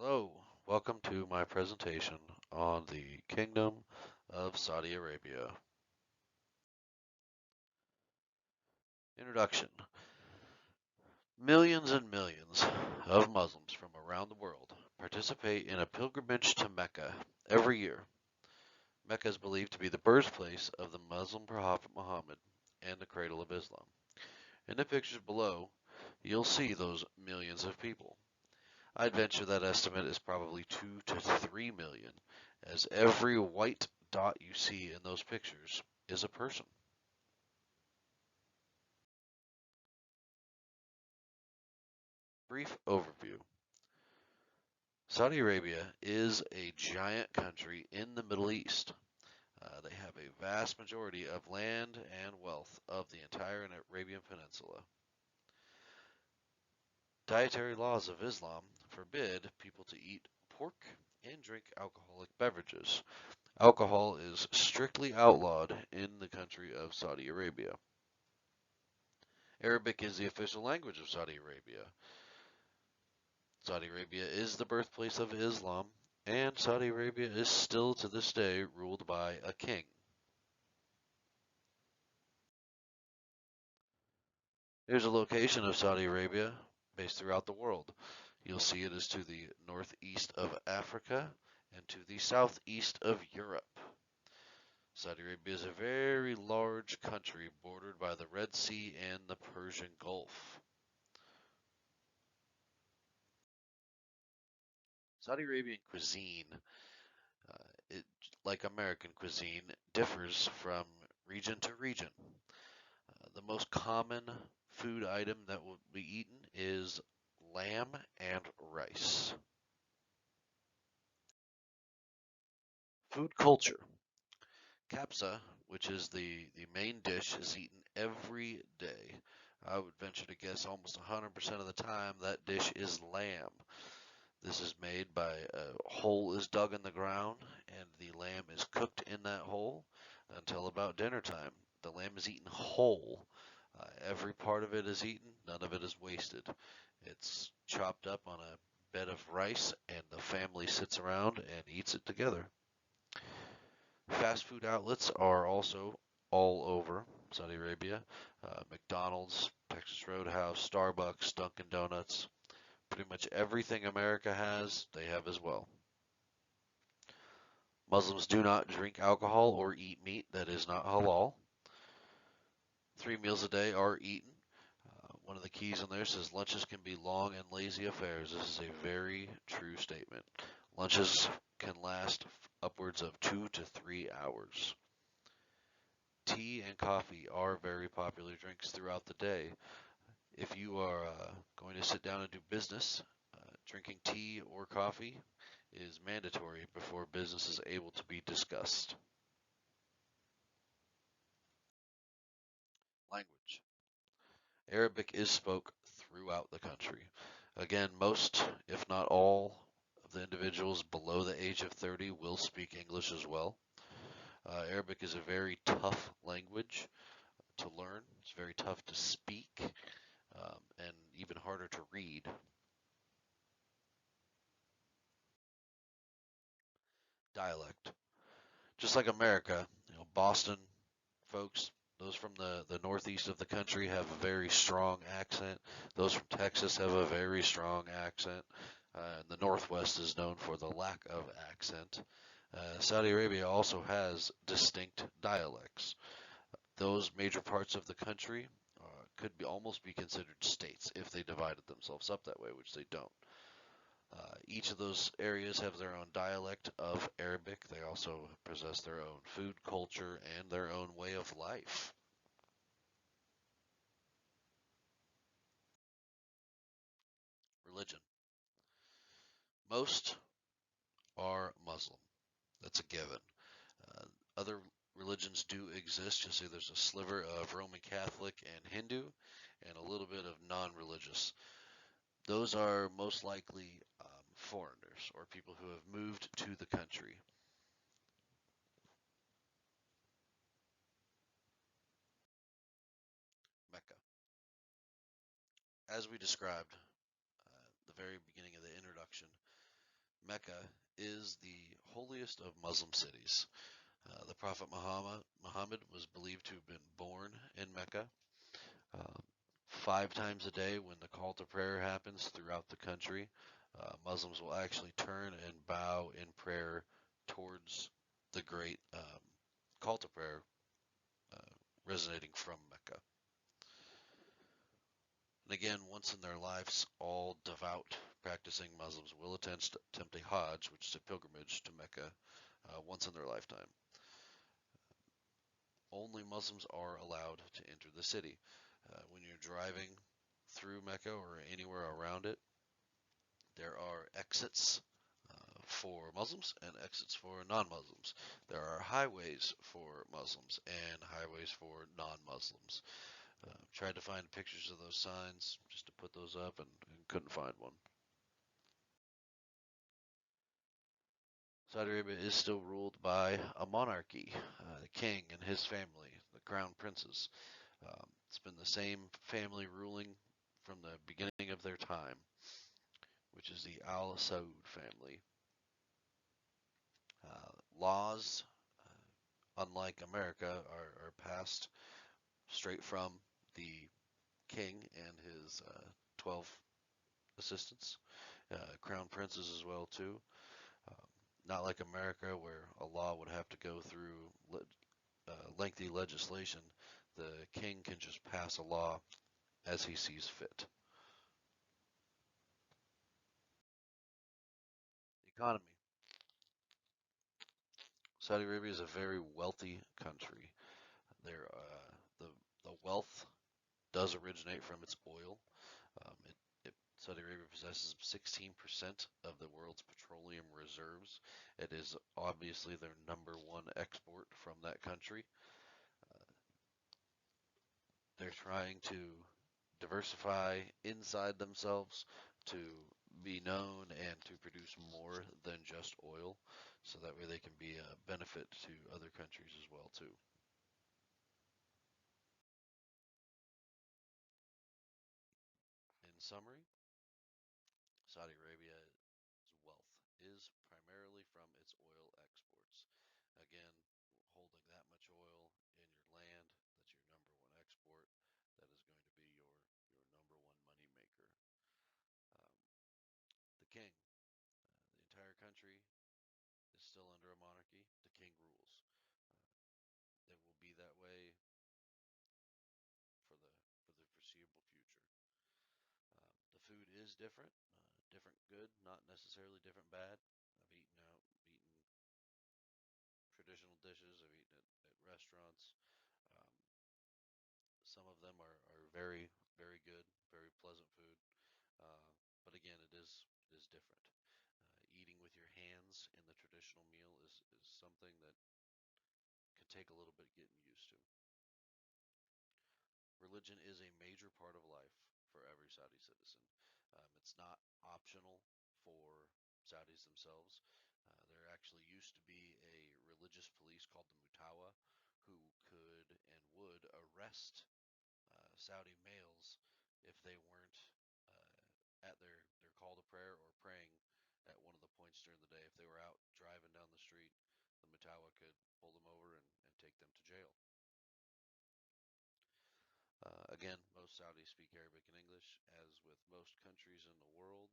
Hello, welcome to my presentation on the Kingdom of Saudi Arabia. Introduction. Millions and millions of Muslims from around the world participate in a pilgrimage to Mecca every year. Mecca is believed to be the birthplace of the Muslim prophet Muhammad and the cradle of Islam. In the pictures below, you'll see those millions of people. I'd venture that estimate is probably 2 to 3 million, as every white dot you see in those pictures is a person. Brief overview. Saudi Arabia is a giant country in the Middle East. They have a vast majority of land and wealth of the entire Arabian Peninsula. Dietary laws of Islam forbid people to eat pork and drink alcoholic beverages. Alcohol is strictly outlawed in the country of Saudi Arabia. Arabic is the official language of Saudi Arabia. Saudi Arabia is the birthplace of Islam, and Saudi Arabia is still to this day ruled by a king. Here's a location of Saudi Arabia based throughout the world. You'll see it is to the northeast of Africa and to the southeast of Europe. Saudi Arabia is a very large country bordered by the Red Sea and the Persian Gulf. Saudi Arabian cuisine, it, like American cuisine, differs from region to region. The most common food item that will be eaten is lamb and rice. Food culture. Kapsa, which is the main dish, is eaten every day. I would venture to guess almost 100% of the time that dish is lamb. This is made by a hole is dug in the ground and the lamb is cooked in that hole until about dinner time. The lamb is eaten whole. Every part of it is eaten, none of it is wasted. It's chopped up on a bed of rice and the family sits around and eats it together. Fast food outlets are also all over Saudi Arabia. McDonald's, Texas Roadhouse, Starbucks, Dunkin' Donuts. Pretty much everything America has, they have as well. Muslims do not drink alcohol or eat meat that is not halal. 3 meals a day are eaten. One of the keys on there says lunches can be long and lazy affairs. This is a very true statement. Lunches can last upwards of 2 to 3 hours. Tea and coffee are very popular drinks throughout the day. If you are going to sit down and do business, drinking tea or coffee is mandatory before business is able to be discussed. Language. Arabic is spoke throughout the country. Again, most, if not all, of the individuals below the age of 30 will speak English as well. Arabic is a very tough language to learn. It's very tough to speak and even harder to read. Dialect. Just like America, Boston folks, those from the northeast of the country have a very strong accent. Those from Texas have a very strong accent. And the Northwest is known for the lack of accent. Saudi Arabia also has distinct dialects. Those major parts of the country could almost be considered states if they divided themselves up that way, which they don't. Each of those areas have their own dialect of Arabic. They also possess their own food culture and their own way of life. Religion. Most are Muslim. That's a given. Uh, Other religions do exist. You'll see there's a sliver of Roman Catholic and Hindu and a little bit of non-religious. Those are most likely foreigners or people who have moved to the country. Mecca. As we described the very beginning of the introduction, Mecca is the holiest of Muslim cities. The Prophet Muhammad was believed to have been born in Mecca. Uh, 5 times a day, when the call to prayer happens throughout the country, Muslims will actually turn and bow in prayer towards the great call to prayer uh, resonating from Mecca. And again, once in their lives, all devout practicing Muslims will attempt a Hajj, which is a pilgrimage to Mecca, once in their lifetime. Only Muslims are allowed to enter the city. When you're driving through Mecca or anywhere around it, there are exits for Muslims and exits for non-Muslims. There are highways for Muslims and highways for non-Muslims. Tried to find pictures of those signs just to put those up and couldn't find one. Saudi Arabia is still ruled by a monarchy, the king and his family, the crown princes. It's been the same family ruling from the beginning of their time, which is the Al Saud family. Laws, unlike America, are passed straight from the king and his 12 assistants, crown princes as well too. Um, Not like America, where a law would have to go through lengthy legislation. The king can just pass a law as he sees fit. Economy. Saudi Arabia is a very wealthy country. There, the wealth does originate from its oil. Saudi Arabia possesses 16% of the world's petroleum reserves. It is obviously their number one export from that country. They're trying to diversify inside themselves to be known and to produce more than just oil, so that way they can be a benefit to other countries as well too. In summary, Saudi Arabia's wealth is primarily from its oil exports. Again, holding that much oil in your land, that's your number one export. That is going to be your number one money maker. Um, the king, the entire country is still under a monarchy. The king rules. It will be that way for the foreseeable future. The food is different, different good, not necessarily different bad. I've eaten traditional dishes. I've eaten at restaurants. Um, some of them are very, very good, very pleasant food. Uh, but again, it is different. Eating with your hands in the traditional meal is something that can take a little bit getting used to. Religion is a major part of life for every Saudi citizen. It's not optional for Saudis themselves. There actually used to be a religious police called the Mutawa who could and would arrest Saudi males if they weren't at their call to prayer or praying at one of the points during the day. If they were out driving down the street, the Mutawa could pull them over and take them to jail. Again, most Saudis speak Arabic and English, as with most countries in the world.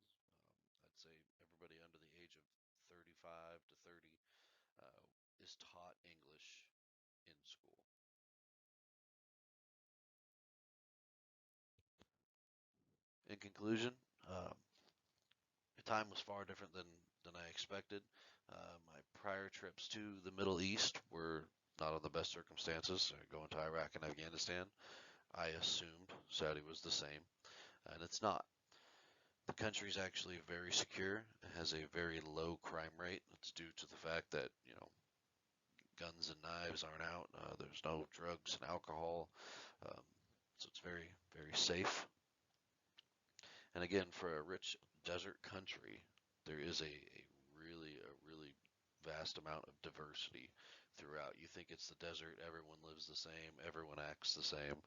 I'd say everybody under the age of 35 to 30 uh, is taught English in school. In conclusion, the time was far different than I expected. My prior trips to the Middle East were not on the best circumstances, going to Iraq and Afghanistan. I assumed Saudi was the same, and it's not. The country is actually very secure. It has a very low crime rate. It's due to the fact that, guns and knives aren't out. There's no drugs and alcohol. Um, so it's very, very safe. And again, for a rich desert country, there is a really vast amount of diversity throughout. You think it's the desert, everyone lives the same, everyone acts the same.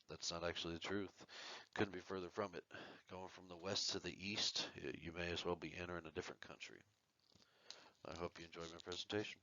That's not actually the truth. Couldn't be further from it. Going from the west to the east, you may as well be entering a different country. I hope you enjoyed my presentation.